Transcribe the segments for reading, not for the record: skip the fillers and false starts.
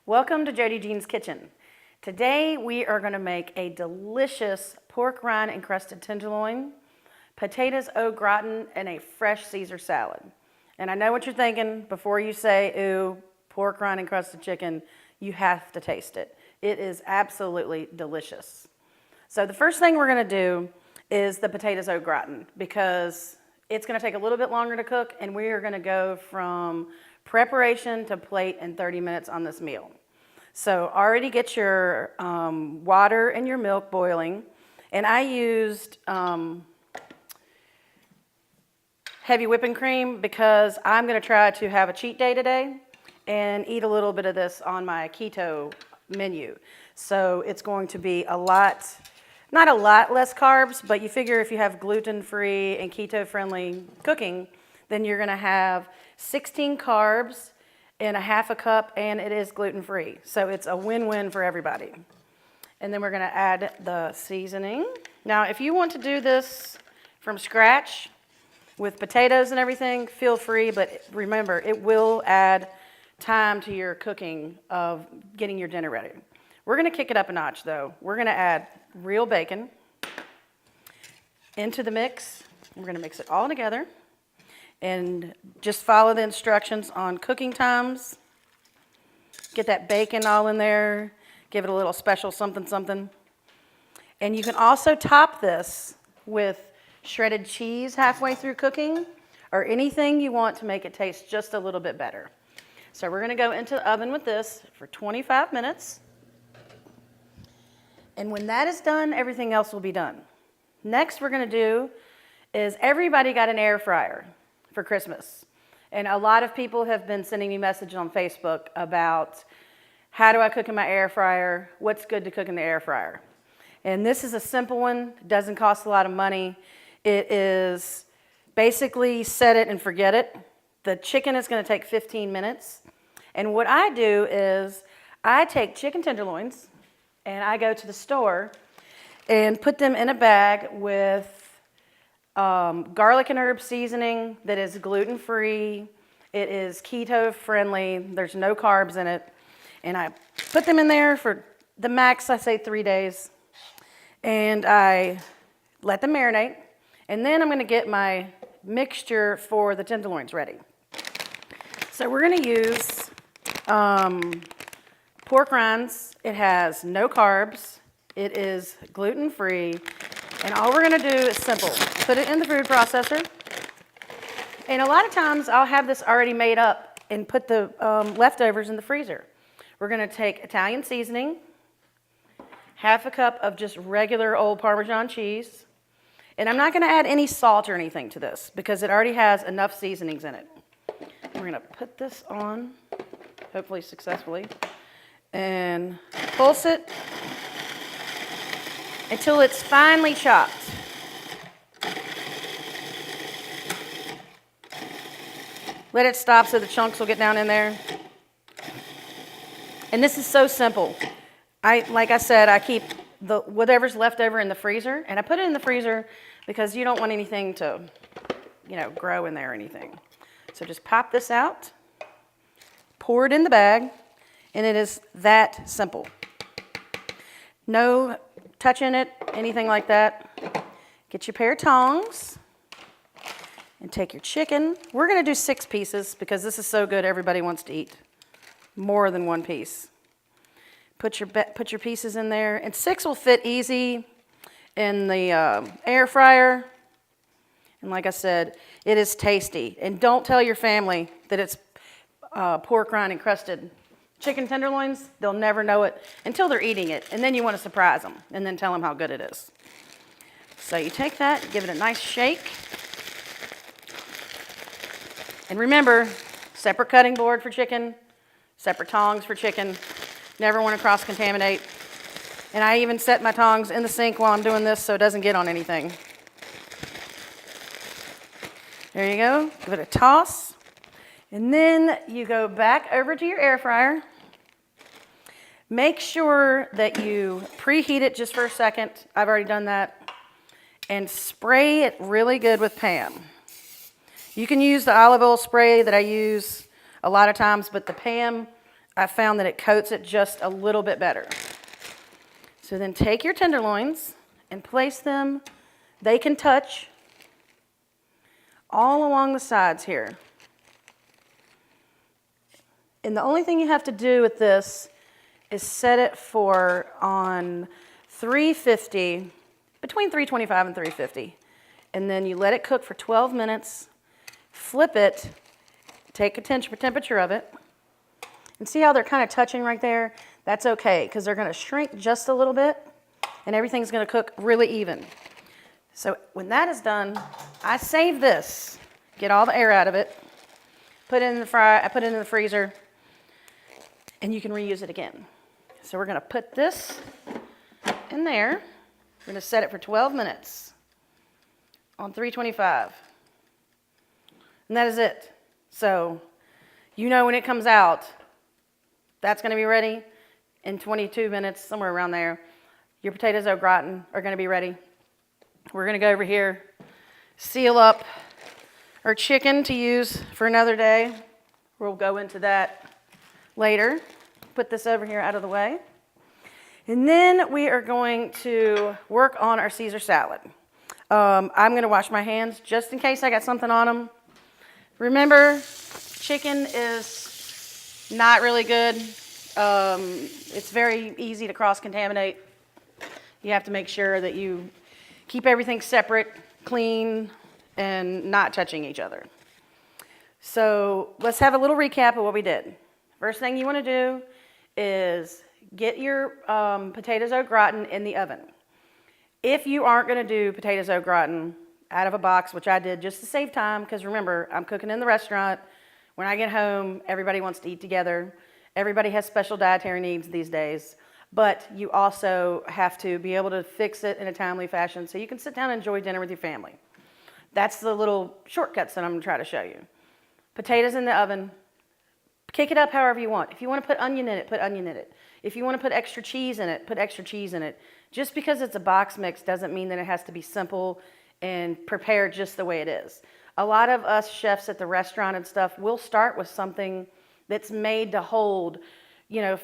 Welcome to JoDee Jean's Kitchen. Today we are going to make a delicious pork rind encrusted tenderloin, potatoes au gratin, and a fresh Caesar salad. And I know what you're thinking before you say, ooh, pork rind encrusted chicken, you have to taste it. It is absolutely delicious. So the first thing we're going to do is the potatoes au gratin because it's going to take a little bit longer to cook, and we are going to go from preparation to plate in 30 minutes on this meal. So already get your water and your milk boiling, and I used heavy whipping cream because I'm going to try to have a cheat day today and eat a little bit of this on my keto menu. So it's going to be not a lot less carbs, but you figure if you have gluten-free and keto-friendly cooking, then you're going to have 16 carbs in a half a cup, and it is gluten-free. So it's a win-win for everybody. And then we're going to add the seasoning. Now, if you want to do this from scratch with potatoes and everything, feel free, but remember, it will add time to your cooking of getting your dinner ready. We're going to kick it up a notch, though. We're going to add real bacon into the mix. We're going to mix it all together. And just follow the instructions on cooking times. Get that bacon all in there. Give it a little special something, something. And you can also top this with shredded cheese halfway through cooking or anything you want to make it taste just a little bit better. So we're going to go into the oven with this for 25 minutes. And when that is done, everything else will be done. Next we're going to do is everybody got an air fryer for Christmas. And a lot of people have been sending me messages on Facebook about how do I cook in my air fryer, what's good to cook in the air fryer. And this is a simple one, it doesn't cost a lot of money. It is basically set it and forget it. The chicken is going to take 15 minutes. And what I do is I take chicken tenderloins and I go to the store and put them in a bag with garlic and herb seasoning that is gluten-free. It is keto-friendly. There's no carbs in it. And I put them in there for the max, I say 3 days. And I let them marinate. And then I'm going to get my mixture for the tenderloins ready. So we're going to use pork rinds. It has no carbs. It is gluten-free. And all we're going to do is simple. Put it in the food processor. And a lot of times I'll have this already made up and put the leftovers in the freezer. We're going to take Italian seasoning, half a cup of just regular old Parmesan cheese. And I'm not going to add any salt or anything to this because it already has enough seasonings in it. We're going to put this on, hopefully successfully, and pulse it until it's finely chopped. Let it stop so the chunks will get down in there. And this is so simple. Like I said, I keep whatever's left over in the freezer, and I put it in the freezer because you don't want anything to, grow in there or anything. So just pop this out, pour it in the bag, and it is that simple. No touching it, anything like that. Get your pair of tongs and take your chicken. We're going to do 6 pieces because this is so good everybody wants to eat more than one piece. Put your pieces in there, and 6 will fit easy in the air fryer. And like I said, it is tasty. And don't tell your family that it's pork rind encrusted chicken tenderloins. They'll never know it until they're eating it, and then you want to surprise them and then tell them how good it is. So you take that, give it a nice shake. And remember, separate cutting board for chicken, separate tongs for chicken. Never want to cross-contaminate. And I even set my tongs in the sink while I'm doing this so it doesn't get on anything. There you go. Give it a toss. And then you go back over to your air fryer. Make sure that you preheat it just for a second. I've already done that. And spray it really good with Pam. You can use the olive oil spray that I use a lot of times, but the Pam I found that it coats it just a little bit better. So then take your tenderloins and place them, they can touch all along the sides here. And the only thing you have to do with this is set it for on 350, between 325 and 350. And then you let it cook for 12 minutes, flip it, take a temperature of it, and see how they're kind of touching right there? That's okay, because they're going to shrink just a little bit, and everything's going to cook really even. So when that is done, I save this, get all the air out of it, put it in the freezer, and you can reuse it again. So we're going to put this in there. We're going to set it for 12 minutes on 325. And that is it. So you know when it comes out, that's going to be ready in 22 minutes, somewhere around there. Your potatoes au gratin are going to be ready. We're going to go over here, seal up our chicken to use for another day. We'll go into that later. Put this over here out of the way. And then we are going to work on our Caesar salad. I'm going to wash my hands just in case I got something on them. Remember, chicken is not really good. It's very easy to cross-contaminate. You have to make sure that you keep everything separate, clean, and not touching each other. So let's have a little recap of what we did. First thing you want to do is get your potatoes au gratin in the oven. If you aren't going to do potatoes au gratin out of a box, which I did just to save time, because remember, I'm cooking in the restaurant. When I get home, everybody wants to eat together. Everybody has special dietary needs these days, but you also have to be able to fix it in a timely fashion so you can sit down and enjoy dinner with your family. That's the little shortcuts that I'm going to try to show you. Potatoes in the oven. Kick it up however you want. If you want to put onion in it, put onion in it. If you want to put extra cheese in it, put extra cheese in it. Just because it's a box mix doesn't mean that it has to be simple and prepared just the way it is. A lot of us chefs at the restaurant and stuff will start with something that's made to hold,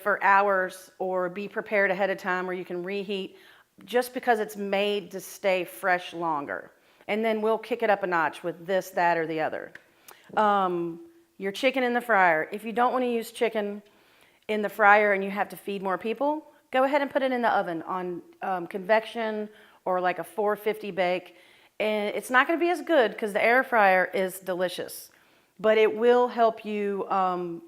for hours or be prepared ahead of time where you can reheat just because it's made to stay fresh longer. And then we'll kick it up a notch with this, that, or the other. Your chicken in the fryer. If you don't want to use chicken in the fryer and you have to feed more people, go ahead and put it in the oven on convection or like a 450 bake. And it's not going to be as good because the air fryer is delicious, but it will help you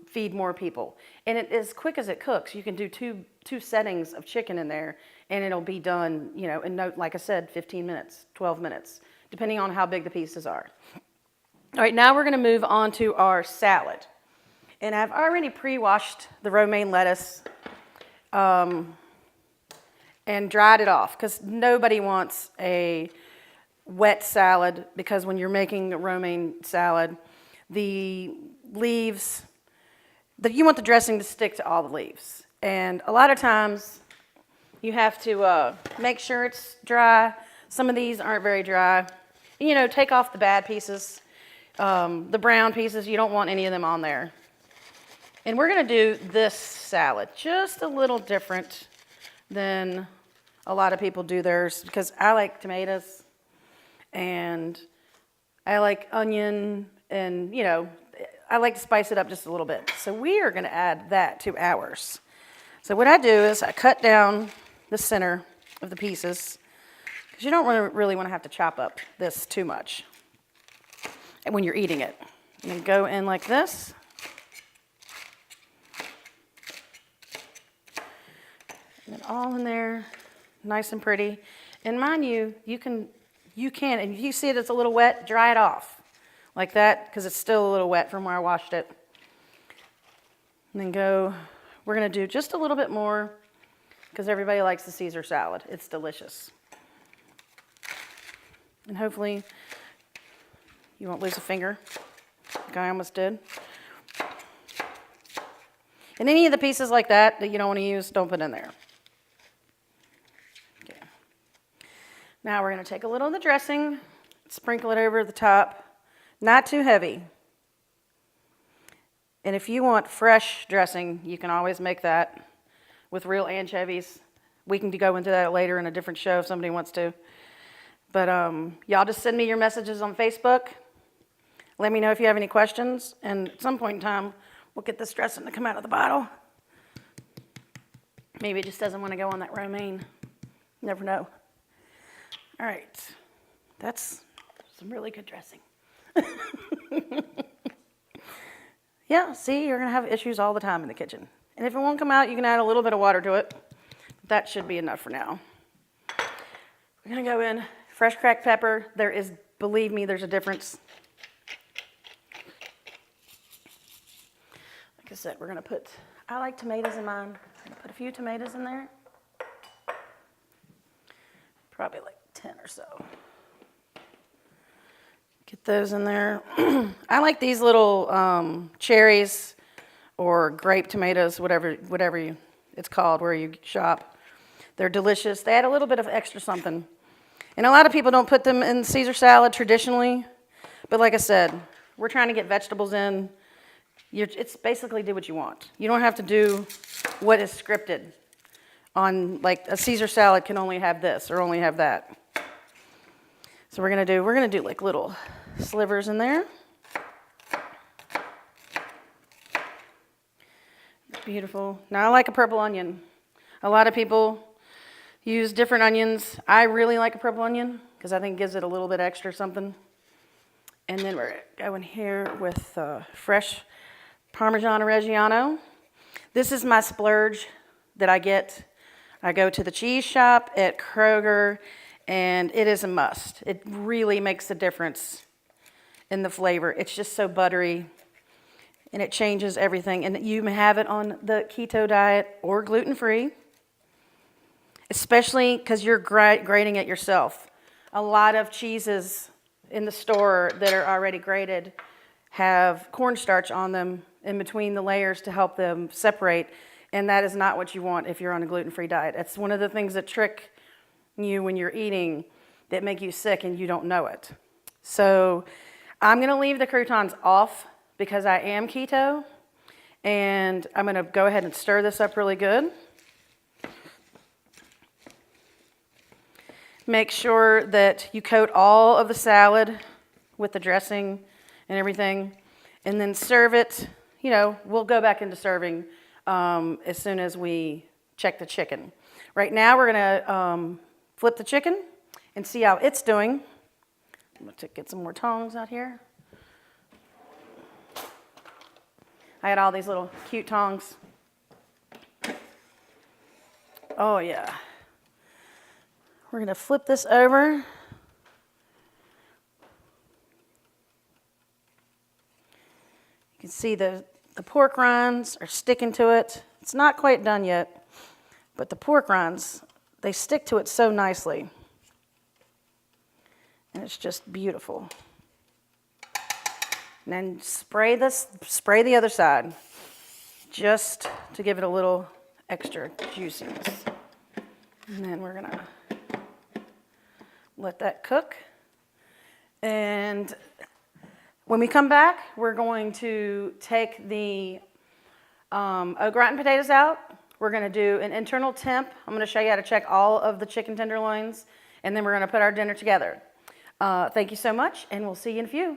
feed more people. And it is quick as it cooks. You can do two settings of chicken in there, and it'll be done, in like I said, 15 minutes, 12 minutes, depending on how big the pieces are. All right, now we're going to move on to our salad. And I've already pre-washed the romaine lettuce and dried it off because nobody wants a wet salad, because when you're making a romaine salad, the leaves, you want the dressing to stick to all the leaves. And a lot of times you have to make sure it's dry. Some of these aren't very dry. Take off the bad pieces. The brown pieces, you don't want any of them on there. And we're going to do this salad just a little different than a lot of people do theirs, because I like tomatoes and I like onion, and I like to spice it up just a little bit. So we are going to add that to ours. So what I do is I cut down the center of the pieces, because you don't really want to have to chop up this too much when you're eating it. And then go in like this. And then all in there, nice and pretty. And mind you, you can, and if you see it's a little wet, dry it off like that, because it's still a little wet from where I washed it. And then we're going to do just a little bit more, because everybody likes the Caesar salad. It's delicious. And hopefully you won't lose a finger, like I almost did. And any of the pieces like that you don't want to use, don't put in there. Okay. Now we're going to take a little of the dressing, sprinkle it over the top, not too heavy. And if you want fresh dressing, you can always make that with real anchovies. We can go into that later in a different show if somebody wants to. But y'all just send me your messages on Facebook. Let me know if you have any questions. And at some point in time, we'll get this dressing to come out of the bottle. Maybe it just doesn't want to go on that romaine. Never know. All right. That's some really good dressing. Yeah, see, you're going to have issues all the time in the kitchen. And if it won't come out, you can add a little bit of water to it. That should be enough for now. We're going to go in fresh cracked pepper. There is, believe me, there's a difference. Like I said, we're going to put, I like tomatoes in mine. I'm going to put a few tomatoes in there. Probably like 10 or so. Get those in there. I like these little cherries or grape tomatoes, whatever it's called where you shop. They're delicious. They add a little bit of extra something. And a lot of people don't put them in Caesar salad traditionally. But like I said, we're trying to get vegetables in. It's basically do what you want. You don't have to do what is scripted. On like a Caesar salad can only have this or only have that. So we're gonna do like little slivers in there. Beautiful. Now I like a purple onion. A lot of people use different onions. I really like a purple onion because I think it gives it a little bit extra something. And then we're going here with fresh Parmesan Reggiano. This is my splurge that I get. I go to the cheese shop at Kroger, and it is a must. It really makes a difference in the flavor. It's just so buttery, and it changes everything. And you may have it on the keto diet or gluten-free, especially because you're grating it yourself. A lot of cheeses in the store that are already grated have cornstarch on them in between the layers to help them separate, and that is not what you want if you're on a gluten-free diet. It's one of the things that trick you when you're eating that make you sick and you don't know it. So I'm going to leave the croutons off because I am keto, and I'm going to go ahead and stir this up really good. Make sure that you coat all of the salad with the dressing and everything, and then serve it. You know, we'll go back into serving as soon as we check the chicken. Right now, we're going to flip the chicken and see how it's doing. I'm going to get some more tongs out here. I had all these little cute tongs. Oh, yeah. We're going to flip this over. You can see the pork rinds are sticking to it. It's not quite done yet, but the pork rinds, they stick to it so nicely. And it's just beautiful. And then spray the other side, just to give it a little extra juiciness. And then we're gonna let that cook. And when we come back, we're going to take the Au Gratin potatoes out. We're going to do an internal temp. I'm going to show you how to check all of the chicken tenderloins, and then we're going to put our dinner together. Thank you so much, and we'll see you in a few.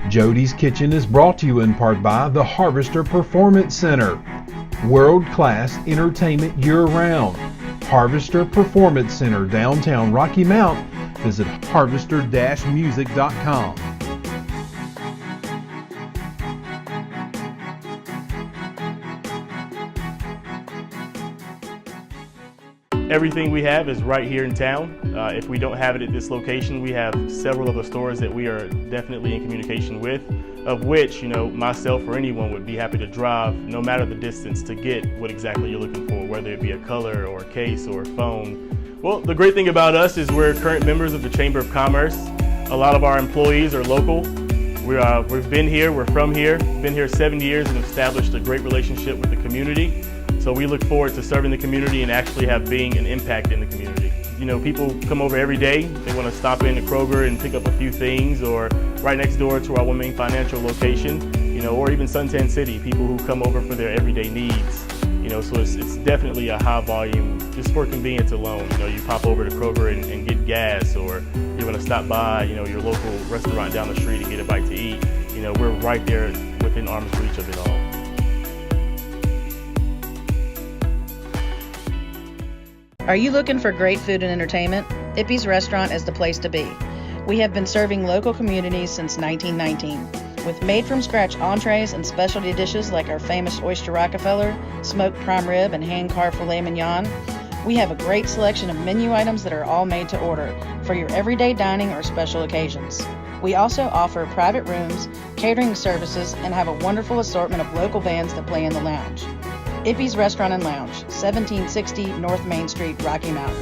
JoDee's Kitchen is brought to you in part by the Harvester Performance Center. World-class entertainment year-round. Harvester Performance Center, downtown Rocky Mount. Visit harvester-music.com. Everything we have is right here in town. If we don't have it at this location, we have several other stores that we are definitely in communication with, of which, myself or anyone would be happy to drive no matter the distance to get what exactly you're looking for, whether it be a color or a case or a phone. Well, the great thing about us is we're current members of the Chamber of Commerce. A lot of our employees are local. We've been here, we're from here, been here 7 years and established a great relationship with the community. So we look forward to serving the community and actually being an impact in the community. People come over every day. They want to stop in to Kroger and pick up a few things, or right next door to our One Main Financial location, or even Suntan City, people who come over for their everyday needs. So it's definitely a high volume, just for convenience alone. You pop over to Kroger and get gas, or you're going to stop by, your local restaurant down the street and get a bite to eat. We're right there within arm's reach of it all. Are you looking for great food and entertainment? Ippy's Restaurant is the place to be. We have been serving local communities since 1919. With made-from-scratch entrees and specialty dishes like our famous Oyster Rockefeller, smoked prime rib, and hand-carved filet mignon, we have a great selection of menu items that are all made to order for your everyday dining or special occasions. We also offer private rooms, catering services, and have a wonderful assortment of local bands that play in the lounge. Ippy's Restaurant and Lounge, 1760 North Main Street, Rocky Mount.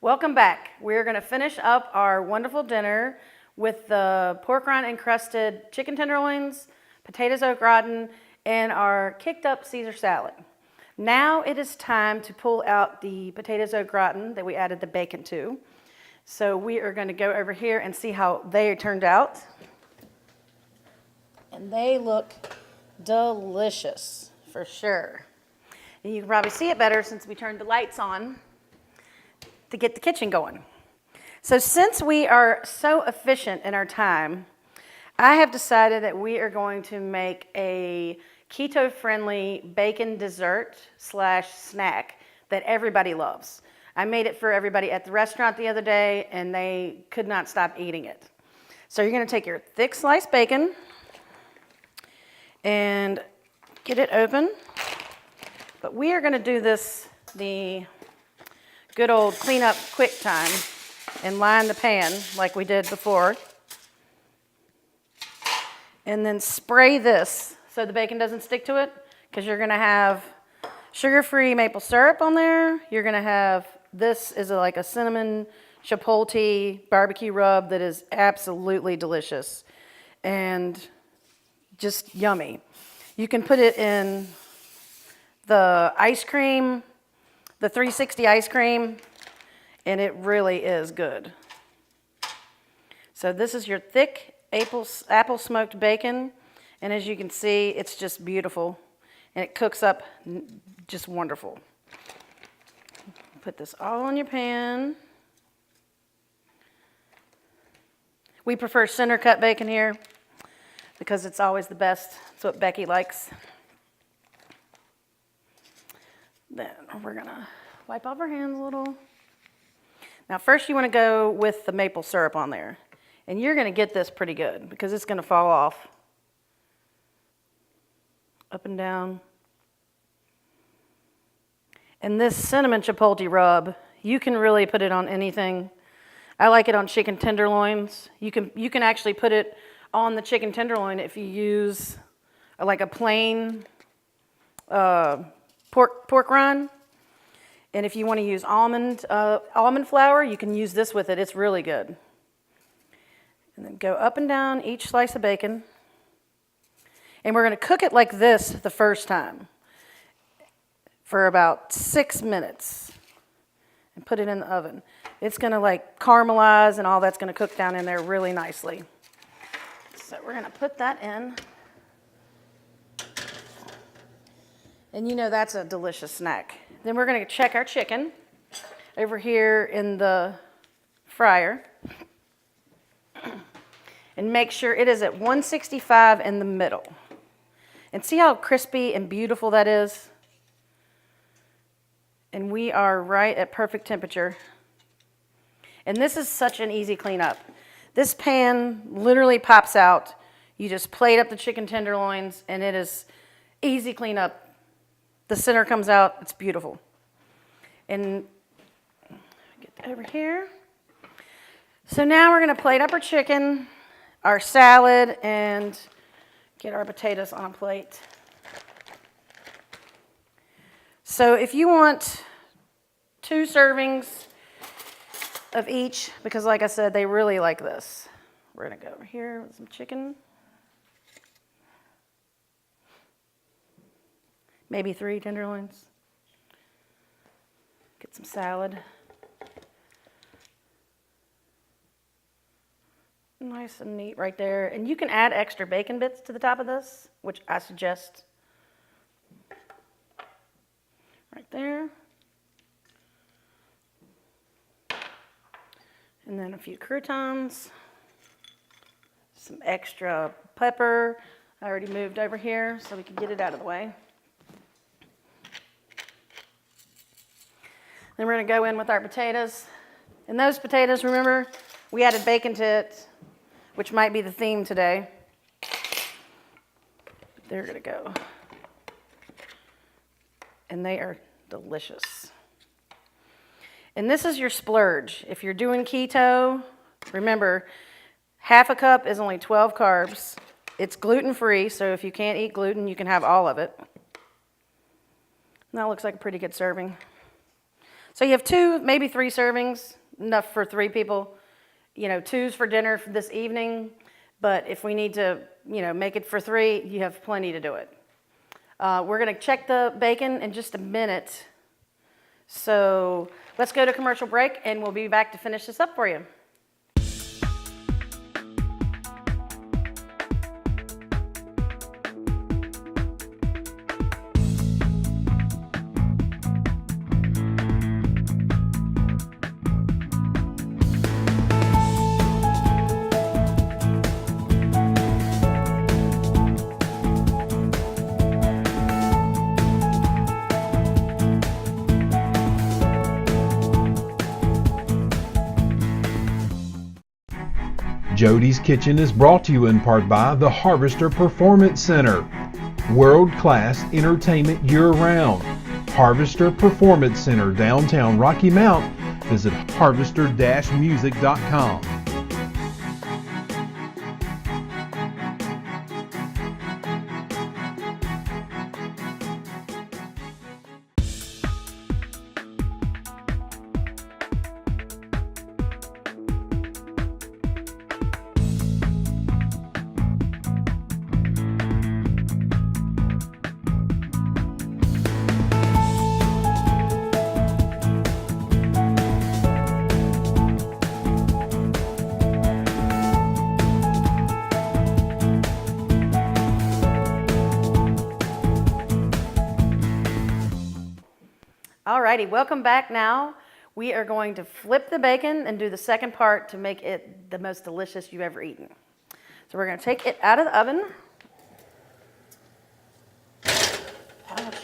Welcome back. We're going to finish up our wonderful dinner with the pork rind encrusted chicken tenderloins, potatoes au gratin, and our kicked up Caesar salad. Now it is time to pull out the potatoes au gratin that we added the bacon to. So we are going to go over here and see how they turned out. And they look delicious for sure. And you can probably see it better since we turned the lights on to get the kitchen going. So since we are so efficient in our time, I have decided that we are going to make a keto-friendly bacon dessert / snack that everybody loves. I made it for everybody at the restaurant the other day and they could not stop eating it. So you're going to take your thick sliced bacon and get it open. But we are going to do this the good old clean up quick time and line the pan like we did before. And then spray this so the bacon doesn't stick to it, because you're gonna have sugar-free maple syrup on there. You're gonna have, this is like a cinnamon chipotle barbecue rub that is absolutely delicious and just yummy. You can put it in the ice cream, the 360 ice cream, and it really is good. So this is your thick apple smoked bacon, and as you can see, it's just beautiful, and it cooks up just wonderful. Put this all on your pan. We prefer center cut bacon here because it's always the best. It's what Becky likes. Then we're gonna wipe off our hands a little. Now first you wanna go with the maple syrup on there. And you're gonna get this pretty good because it's gonna fall off. Up and down. And this cinnamon chipotle rub, you can really put it on anything. I like it on chicken tenderloins. You can actually put it on the chicken tenderloin if you use like a plain pork rind. And if you want to use almond flour, you can use this with it. It's really good. And then go up and down each slice of bacon. And we're going to cook it like this the first time for about 6 minutes and put it in the oven. It's going to like caramelize and all that's going to cook down in there really nicely. So we're going to put that in. And you know that's a delicious snack. Then we're gonna check our chicken over here in the fryer and make sure it is at 165 in the middle. And see how crispy and beautiful that is? And we are right at perfect temperature. And this is such an easy cleanup. This pan literally pops out. You just plate up the chicken tenderloins and it is easy cleanup. The center comes out, it's beautiful. And get that over here. So now we're gonna plate up our chicken, our salad, and get our potatoes on a plate. So if you want 2 servings of each, because like I said, they really like this. We're gonna go over here with some chicken. Maybe 3 tenderloins. Get some salad. Nice and neat right there. And you can add extra bacon bits to the top of this, which I suggest. Right there. And then a few croutons. Some extra pepper. I already moved over here so we can get it out of the way. Then we're going to go in with our potatoes. And those potatoes, remember, we added bacon to it, which might be the theme today. They're going to go. And they are delicious. And this is your splurge. If you're doing keto, remember, half a cup is only 12 carbs. It's gluten-free, so if you can't eat gluten, you can have all of it. And that looks like a pretty good serving. So you have 2, maybe 3 servings, enough for 3 people. You know, 2's for dinner for this evening, but if we need to, you know, make it for 3, you have plenty to do it. We're gonna check the bacon in just a minute. So let's go to commercial break and we'll be back to finish this up for you. JoDee's Kitchen is brought to you in part by the Harvester Performance Center. World-class entertainment year-round. Harvester Performance Center, downtown Rocky Mount. Visit harvester-music.com. Alrighty, welcome back now. We are going to flip the bacon and do the second part to make it the most delicious you've ever eaten. So we're going to take it out of the oven. Ouch.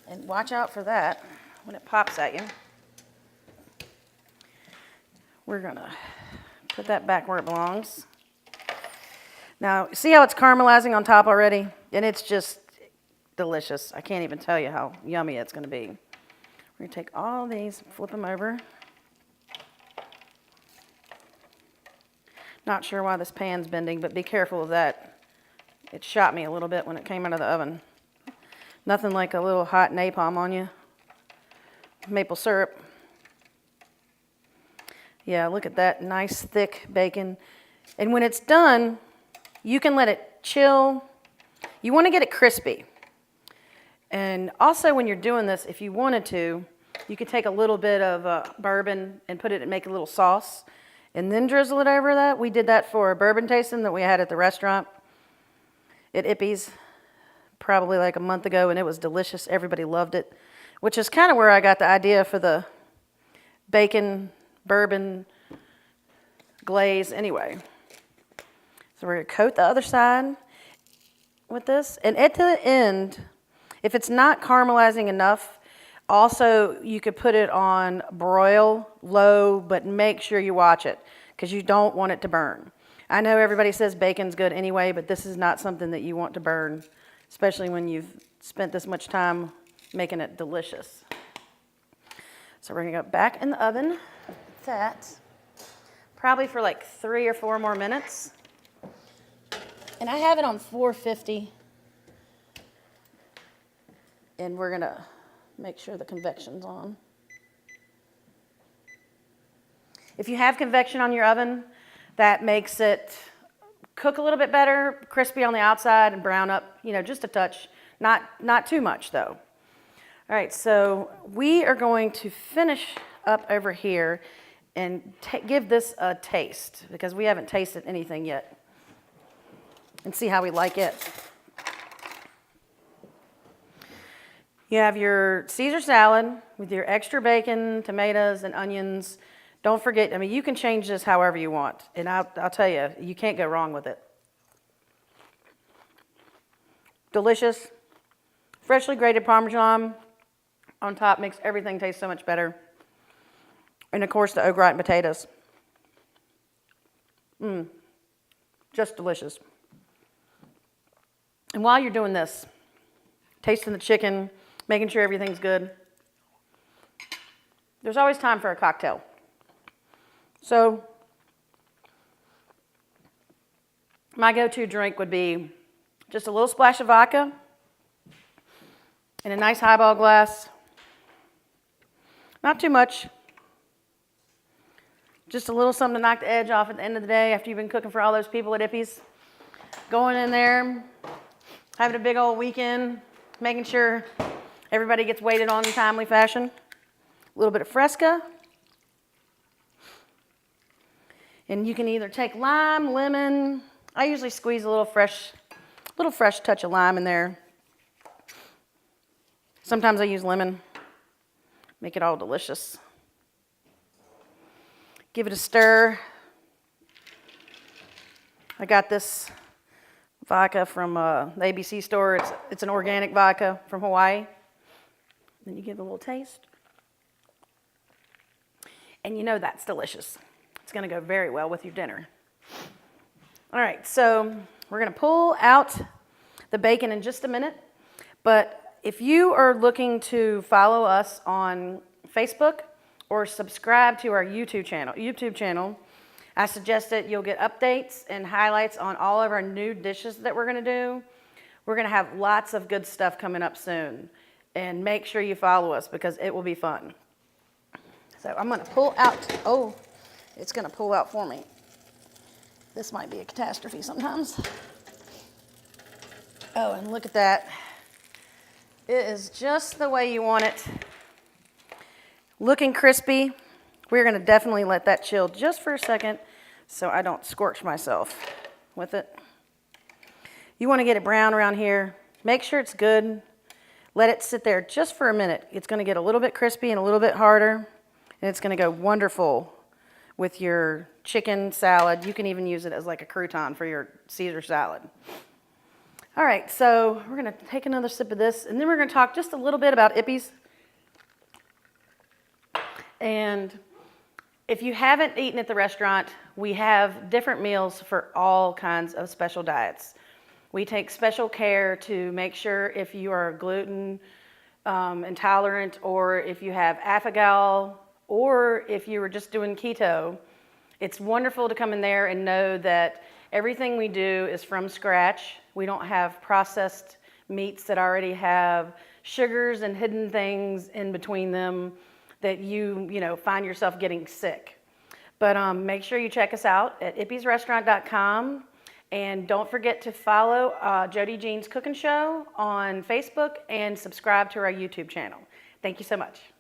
And watch out for that when it pops at you. We're going to put that back where it belongs. Now, see how it's caramelizing on top already? And it's just delicious. I can't even tell you how yummy it's going to be. We're going to take all these, flip them over. Not sure why this pan's bending, but be careful of that. It shot me a little bit when it came out of the oven. Nothing like a little hot napalm on you. Maple syrup. Yeah, look at that nice thick bacon. And when it's done, you can let it chill. You want to get it crispy. And also when you're doing this, if you wanted to, you could take a little bit of bourbon and put it and make a little sauce and then drizzle it over that. We did that for a bourbon tasting that we had at the restaurant at Ippy's. probably like a month ago, and it was delicious. Everybody loved it, which is kind of where I got the idea for the bacon bourbon glaze anyway. So we're going to coat the other side with this. And at the end, if it's not caramelizing enough, also you could put it on broil low, but make sure you watch it because you don't want it to burn. I know everybody says bacon's good anyway, but this is not something that you want to burn, especially when you've spent this much time making it delicious. So we're going to go back in the oven with that, probably for like 3 or 4 more minutes. And I have it on 450. And we're going to make sure the convection's on. If you have convection on your oven, that makes it cook a little bit better, crispy on the outside and brown up, just a touch. Not too much though. All right, so we are going to finish up over here and give this a taste because we haven't tasted anything yet. And see how we like it. You have your Caesar salad with your extra bacon, tomatoes, and onions. Don't forget, you can change this however you want. And I'll tell you, you can't go wrong with it. Delicious. Freshly grated Parmesan on top makes everything taste so much better. And of course, the Au Gratin potatoes. Just delicious. And while you're doing this, tasting the chicken, making sure everything's good, there's always time for a cocktail. So my go-to drink would be just a little splash of vodka in a nice highball glass. Not too much. Just a little something to knock the edge off at the end of the day after you've been cooking for all those people at Ippy's. Going in there, having a big old weekend, making sure everybody gets waited on in timely fashion. A little bit of Fresca. And you can either take lime, lemon. I usually squeeze a little fresh touch of lime in there. Sometimes I use lemon. Make it all delicious. Give it a stir. I got this vodka from the ABC store. It's an organic vodka from Hawaii. Then you give it a little taste. And that's delicious. It's going to go very well with your dinner. All right, so we're going to pull out the bacon in just a minute. But if you are looking to follow us on Facebook or subscribe to our YouTube channel, I suggest that you'll get updates and highlights on all of our new dishes that we're going to do. We're going to have lots of good stuff coming up soon. And make sure you follow us because it will be fun. So I'm going to pull out. Oh, it's going to pull out for me. This might be a catastrophe sometimes. Oh, and look at that. It is just the way you want it. Looking crispy. We're going to definitely let that chill just for a second so I don't scorch myself with it. You want to get it brown around here. Make sure it's good. Let it sit there just for a minute. It's going to get a little bit crispy and a little bit harder. And it's going to go wonderful with your chicken salad. You can even use it as like a crouton for your Caesar salad. All right, so we're going to take another sip of this, and then we're going to talk just a little bit about Ippy's. And if you haven't eaten at the restaurant, we have different meals for all kinds of special diets. We take special care to make sure if you are gluten intolerant, or if you have Affogal, or if you were just doing keto, it's wonderful to come in there and know that everything we do is from scratch. We don't have processed meats that already have sugars and hidden things in between them that you find yourself getting sick. But make sure you check us out at ippysrestaurant.com. And don't forget to follow JoDee Jean's Cooking Show on Facebook and subscribe to our YouTube channel. Thank you so much.